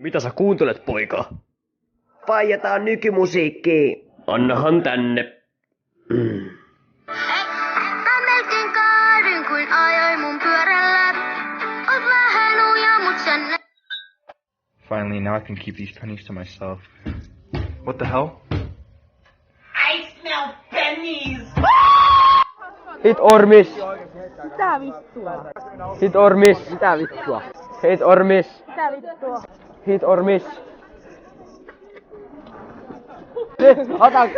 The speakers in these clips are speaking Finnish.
Mitä sä kuuntelet, poika? Vaijataan nykymusiikkiin. Annahan tänne. Mä melkein kaadun, kuin ajoin mun pyörällä. Oot vähän uja, mut sen... Finally, now I can keep these pennies to myself. What the hell? I smell pennies! Hit or miss. Mitä vittua? Hit or miss. Mitä vittua? Hit or miss. Mitä vittua? Hit or miss. Ota!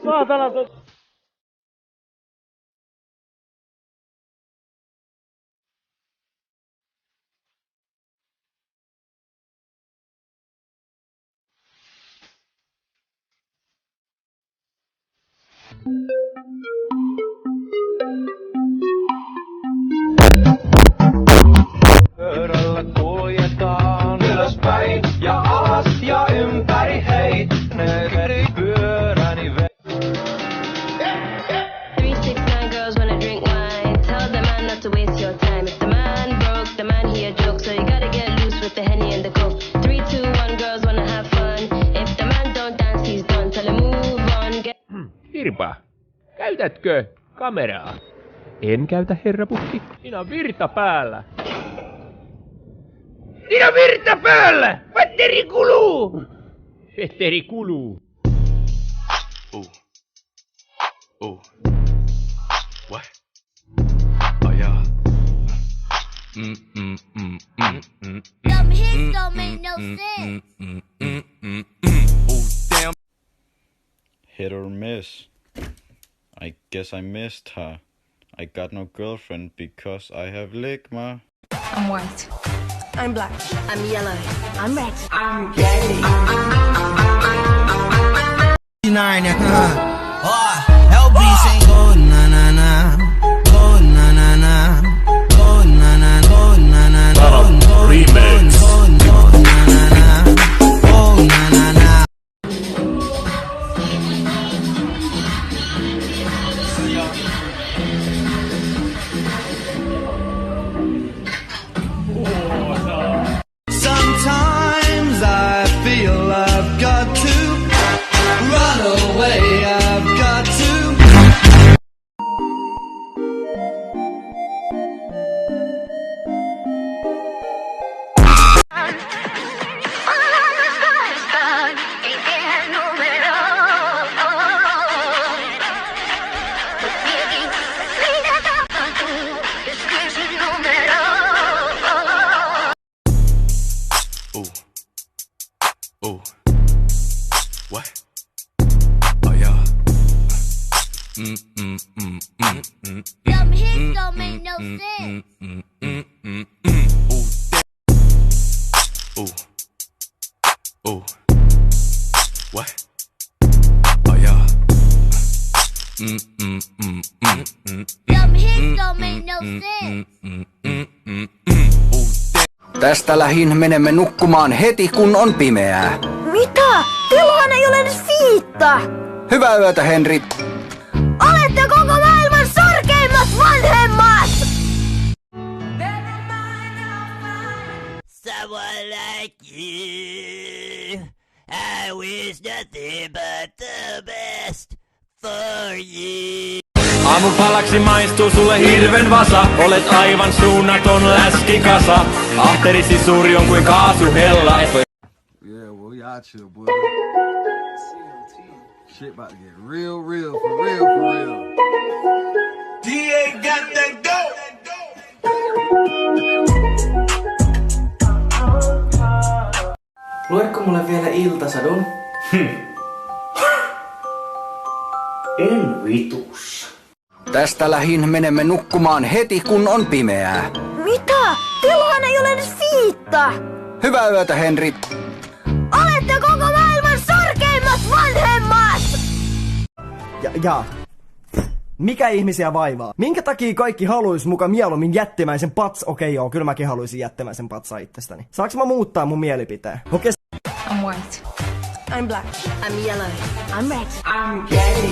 Saatana Pyörällä kuljetaan ylöspäin ja alas ja ympäri hei. Ne pyöräni 369 girls wanna drink wine. Tell the man not to waste your time. If the man broke, the man he a joke. So you gotta get loose with the Henny and the Coke. 3, 2, 1 girls wanna have fun. If the man don't dance, he's done. Tell him move on. Irpa, käytätkö kameraa? En käytä, herra Pukki. Siinä on virta päällä. Siinä on virta päällä! Petteri kuluu! Petteri kuluu. What? Oh yeah. Dumb hits don't make no sense. Damn. Hit or miss. I guess I missed her. I got no girlfriend because I have ligma. I'm white. I'm black. I'm yellow. I'm red. I'm gay. LB's ain't go na na na. Go na na na. Go na na go na na na. Remix. Go na na na. Go na na na. Sometimes I feel I've got to run away. I've got to. What? Oh yeah. Dumb hits don't make no sense. What? Oh yeah. Dumb hits don't make no sense. Tästä lähin menemme nukkumaan heti kun on pimeää. Mitä? Teillähän ei ole edes viittä! Hyvää yötä, Henri. Olette koko maailman sorkeimmat vanhemmat! Someone like you. I wish nothing but the best for you. Aamupalaksi maistuu sulle hirven vasa. Olet aivan suunnaton läskikasa. Ahterisi suuri on kuin kaasuhella. Yeah, well, y'all chill, boy. Shit about to get real, for real. DA got that go! Luetko mulle vielä iltasadun? En vitus. Tästä lähin menemme nukkumaan heti kun on pimeää. Mitä? Teillähän ei ole edes viittä! Hyvää yötä, Henri. Olette koko maailman sorkeimmat vanhemmat! Ja. Mikä ihmisiä vaivaa? Minkä takia kaikki haluis muka mieluummin jättimäisen Okei, joo, kyllä mäkin haluaisin jättimäisen patsaa itsestäni. Saanko mä muuttaa mun mielipiteen? Okei. I'm white. I'm black. I'm yellow. I'm red. I'm gay.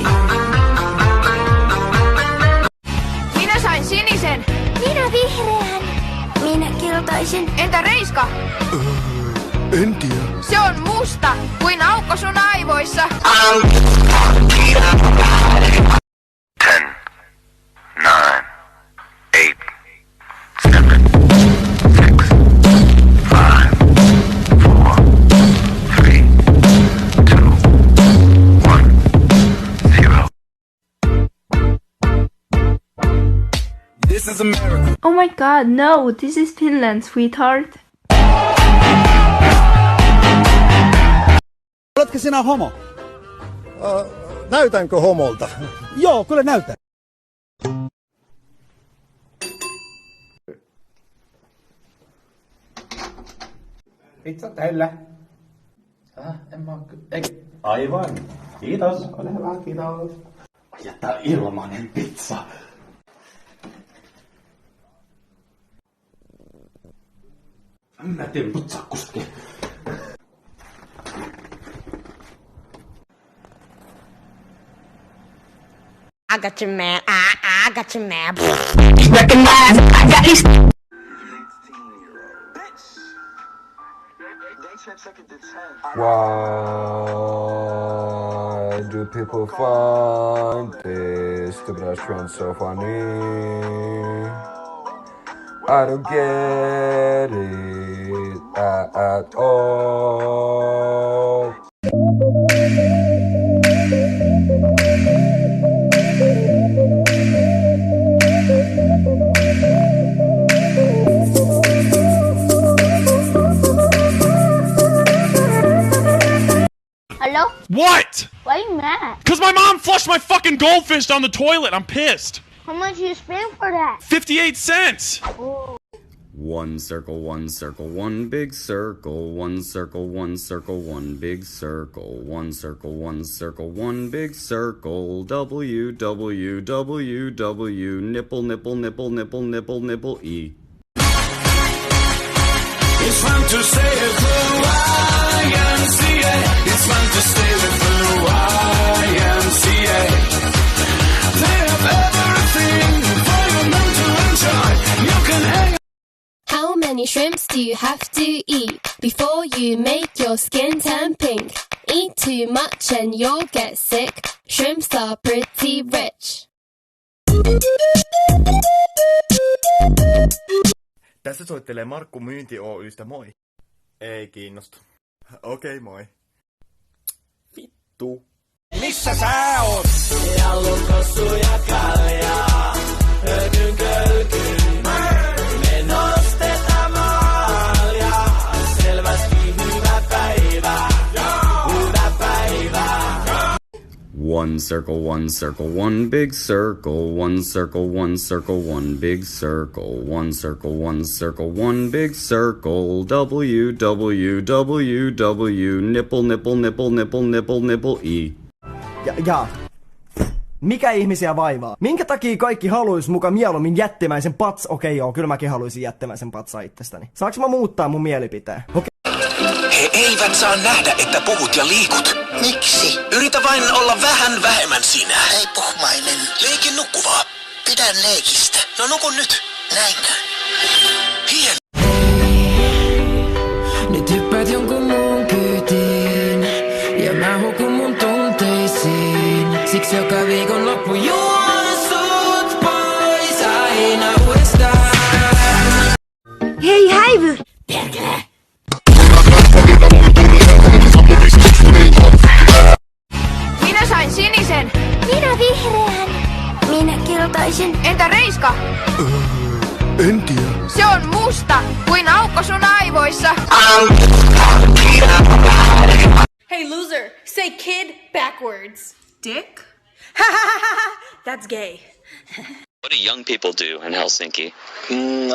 Minä sain sinisen. Minä vihreän. Minä kiltaisin. Entä Reiska? En tiedä. Se on musta kuin aukko sun aivoissa. 'This is America. Oh my god, no, this is Finland, sweetheart. Oletko sinä homo? Näytänkö homolta? Joo, kyllä näytän. Pizza täyllä. En mä Aivan. Kiitos. Ole hyvä, kiitos. Jättää ilmanen pizza. Mä teen putsakkuski. I got your man. I got your man. Recognize I got these. Why do people find this stupid trend so funny? I don't get it at all. Hello? What? Why are you mad? Because my mom flushed my fucking goldfish down the toilet. I'm pissed. How much you spend for that? 58 cents. Oh. One circle, one circle, one big circle, one circle, one circle, one big circle, one circle, one circle, one big circle, W, W, W, W, nipple, nipple, nipple, nipple, nipple, nipple, E. It's fun to stay with the YMCA. It's fun to stay with the YMCA. They have everything for your mental enjoy. You can hang. How many shrimps do you have to eat before you make your skin turn pink? Eat too much and you'll get sick. Shrimps are pretty rich. Tässä soittelee Markku Myynti Oy:stä, moi. Ei kiinnosta. Okei, moi. Vittu. Missä sä oot? Jallukossu ja kaljaa. Hökyn kölkyn. Me nostetaan maalia. Selvästi hyvä päivä. Hyvä päivä. One circle, one circle, one big circle, one circle, one circle, one big circle, one circle, one circle, one big circle, W, W, W, W, nipple, nipple, nipple, nipple, nipple, nipple, E. Ja. Mikä ihmisiä vaivaa? Minkä takia kaikki haluis muka mieluummin jättimäisen pats? Okei, joo, kyllä mäkin haluaisin jättimäisen patsaa itsestäni. Saanko mä muuttaa mun mielipiteen? Okei. He eivät saa nähdä, että puhut ja liikut. Miksi? Yritä vain olla vähän vähemmän sinä. Hei pohmainen. Leikin nukkuvaa. Pidän leikistä. No nuku nyt. Näinkö? Hien. Nyt hyppäät jonkun muun kyytiin. Ja mä hukun mun tunteisiin. Siksi joka viikon loppu juon sut pois aina uudestaan. Hei häivy! Perkele! Minä sain sinisen. Minä vihreän. Minä kiltaisin. Entä Reiska? En tiedä. Se on musta kuin aukko sun aivoissa. Hey loser, say kid backwards. Dick? That's gay. What do young people do in Helsinki?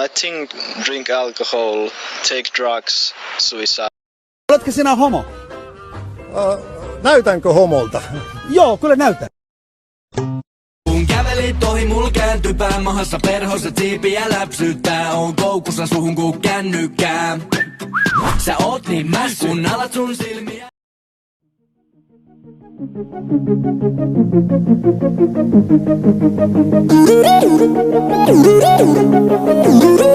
I think drink alcohol, take drugs, suicide. Oletko sinä homo? Näytänkö homolta? Joo, kyllä näytän. Kun kävelit ohi, mulla kääntyi pää mahassa perhossa siipiä läpsyttää. On koukussa suhun kuin kännykkää. Sä oot niin mässy, kun alat sun silmiä. Thank you.